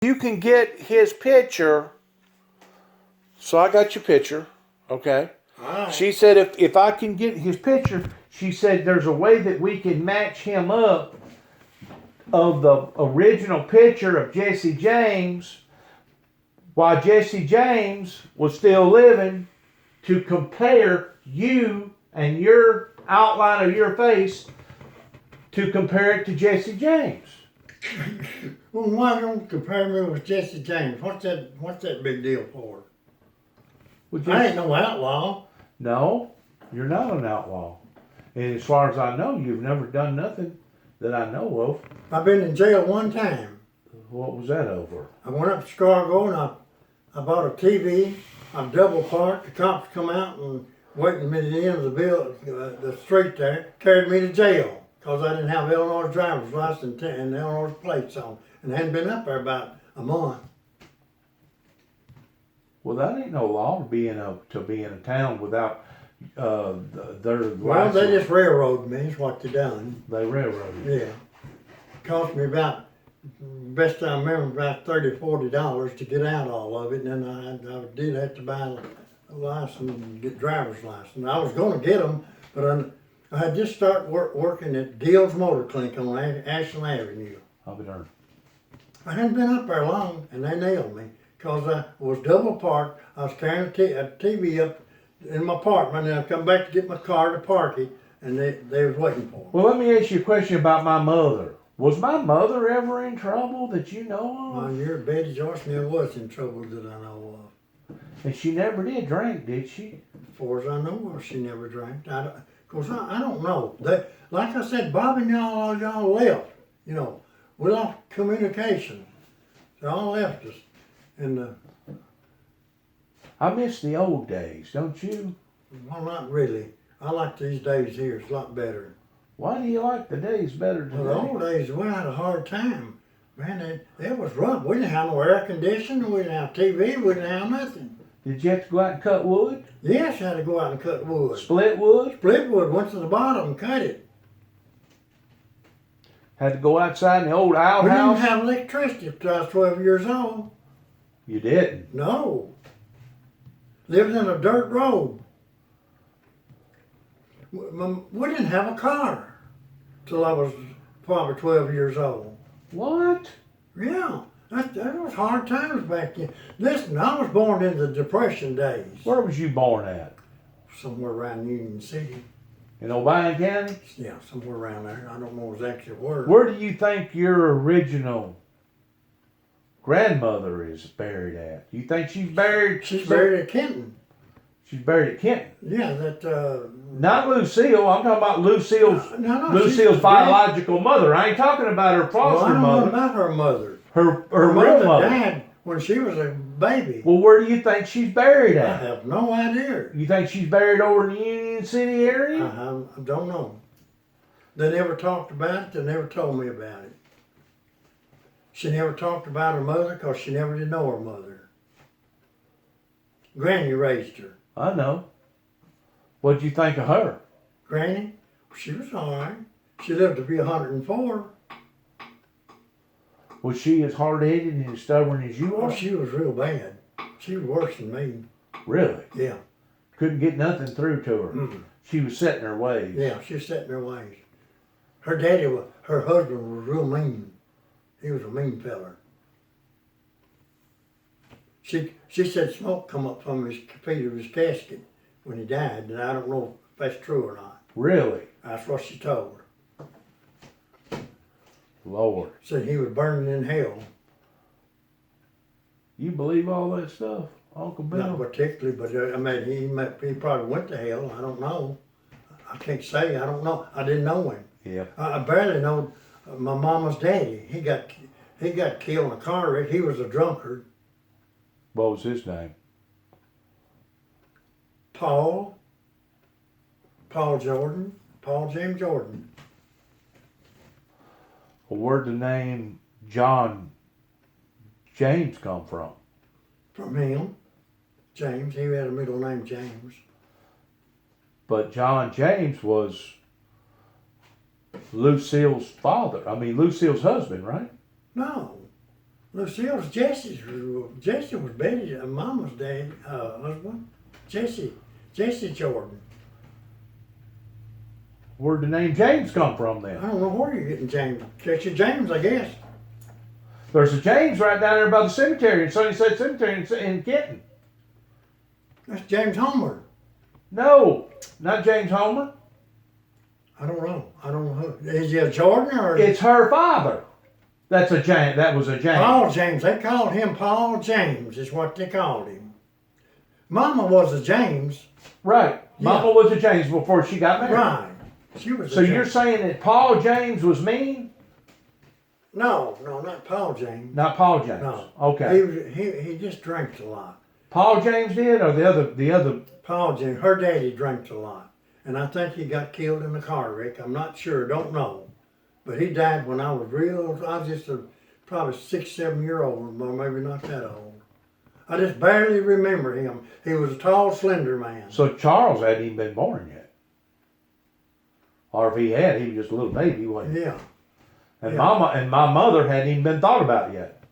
You can get his picture. So I got your picture, okay? Right. She said if I can get his picture, she said there's a way that we can match him up of the original picture of Jesse James while Jesse James was still living to compare you and your outline of your face to compare it to Jesse James. Well, why don't you compare me with Jesse James? What's that big deal for? I ain't no outlaw. No, you're not an outlaw. And as far as I know, you've never done nothing that I know of. I've been in jail one time. What was that over? I went up to Chicago and I bought a TV. I double parked. The cops come out and waiting me at the end of the street there, carried me to jail because I didn't have Illinois driver's license and Illinois plates on, and I hadn't been up there about a month. Well, that ain't no law to be in a town without their Well, license. they just railroaded me. Is what they done. They railroaded. Yeah, cost me about, best I remember, about $30-40 to get out all of it, and then I did have to buy a license and get driver's license. I was going to get them, but I had just started working at Gill's Motor Clinic on Ashland Avenue. I'll be darned. I hadn't been up there long, and they nailed me because I was double parked. I was carrying a TV up in my apartment, and I come back to get my car to park it, and they was waiting for me. Well, let me ask you a question about my mother. Was my mother ever in trouble that you know of? Well, your Betty Joyce never was in trouble that I know of. And she never did drink, did she? As far as I know, she never drank. Of course, I don't know. Like I said, Bob and y'all left. You know, we lost communication. They all left us. And I miss the old days, don't you? well, not really. I like these days here. It's a lot better. Why do you like the days better today? Well, the old days, we had a hard time. Man, it was rough. We didn't have no air conditioning. We didn't have TV. We didn't have nothing. Did you have to go out and cut wood? Yes, I had to go out and cut wood. Split wood? Split wood, went to the bottom and cut it. Had to go outside in the old We didn't outhouse? have electricity until I was 12 years old. You didn't? No. Lived in a dirt road. We didn't have a car till I was probably 12 years old. What? Yeah, that was hard times back then. Listen, I was born in the Depression days. Where was you born at? Somewhere around Union City. In Obion County? Yeah, somewhere around there. I don't know exactly where. Where do you think your original grandmother is buried at? You think she's buried? She's buried at Kenton. She's buried at Kenton. Yeah, that. Not Lucille. I'm talking about Lucille's Lucille's biological mother. I ain't talking about her foster I don't mother. know about her mother. Her Her real mother mother. died when she was a baby. Well, where do you think she's buried I at? have no idea. You think she's buried over in the Union City area? I don't know. They never talked about it. They never told me about it. She never talked about her mother because she never did know her mother. Granny raised her. I know. What'd you think of her? Granny, she was all right. She lived to be 104. Was she as hard-headed and as stubborn as you Oh, are? she was real bad. She was worse than me. Really? Yeah. Couldn't get nothing through to her. Mm. She was set in her ways. Yeah, she was set in her ways. Her husband was real mean. He was a mean feller. She said smoke come up from his feet of his casket when he died, and I don't know if that's true or not. Really? That's what she told. Lord. Said he was burning in hell. You believe all that stuff, Uncle Bill? Not particularly, but I mean, he probably went to hell. I don't know. I can't say. I don't know. I didn't know him. Yeah. I barely know my mama's daddy. He got killed in a car wreck. He was a drunkard. What was his name? Paul James Jordan. Well, where'd the name John James come from? From him, James. He had a middle name, James. But John James was Lucille's father. I mean, Lucille's husband, right? No. Lucille's Jesse's. Jesse was Betty's mama's dad, husband. Jesse Jordan. Where'd the name James come from I then? don't know where you're getting James. Jesse James, I guess. There's a James right down there by the cemetery, in Sunnyside Cemetery in Kenton. That's James Homer. No, not James Homer. I don't know. I don't know who. Is he a Jordan or It's her father. That's a James. That was a James. Paul James? They called him Paul James, is what they called him. Mama was a James. Right. Mama was a James before she got married. Right. She was. So you're saying that Paul James was mean? No, not Paul James. Not Paul James. No. Okay. He just drank a lot. Paul James did, or the other? Paul James. Her daddy drank a lot, and I think he got killed in a car wreck. I'm not sure. Don't know. But he died when I was I was just probably 6, 7 year old, or maybe not that old. I just barely remember him. He was a tall, slender man. So Charles hadn't even been born yet. Or if he had, he was just a little baby, wasn't he? Yeah. And Yeah. Mama and my mother hadn't even been thought about yet.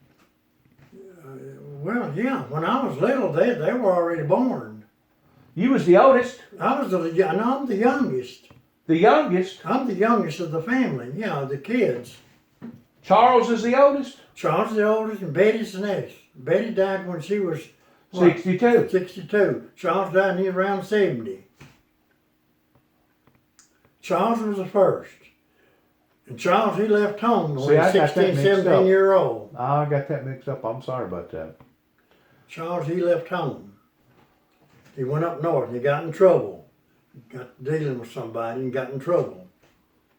Well, yeah. When I was little, they were already born. You was the oldest, I'm the youngest. the youngest. I'm the youngest of the family. Yeah, the kids. Charles is the oldest. Charles the oldest, and Betty's the next. Betty died when she was what, 62. 62. Charles died when he was around 70. Charles was the first. And Charles, he left home when See, he I was got that 16, mixed 17 up. year old. I got that mixed up. I'm sorry about that. Charles, he left home. He went up north and he got in trouble. Got dealing with somebody and got in trouble.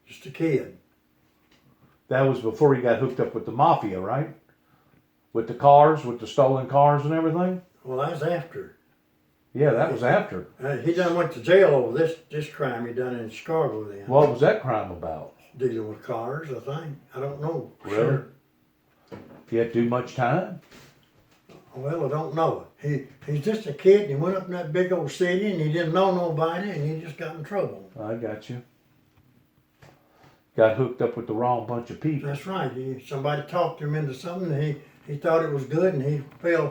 Just a kid. That was before he got hooked up with the mafia, right? With the cars, with the stolen cars and everything? Well, that's after. Yeah, that was after. He done went to jail over this crime he done in Chicago then. What was that crime about? Dealing with cars, I think. I don't know. for Really? Sure. He had too much time? Well, I don't know. He's just a kid and he went up in that big old city and he didn't know nobody and he just got in trouble. I got you. Got hooked up with the wrong bunch of people. That's right. Somebody talked him into something and he thought it was good and he fell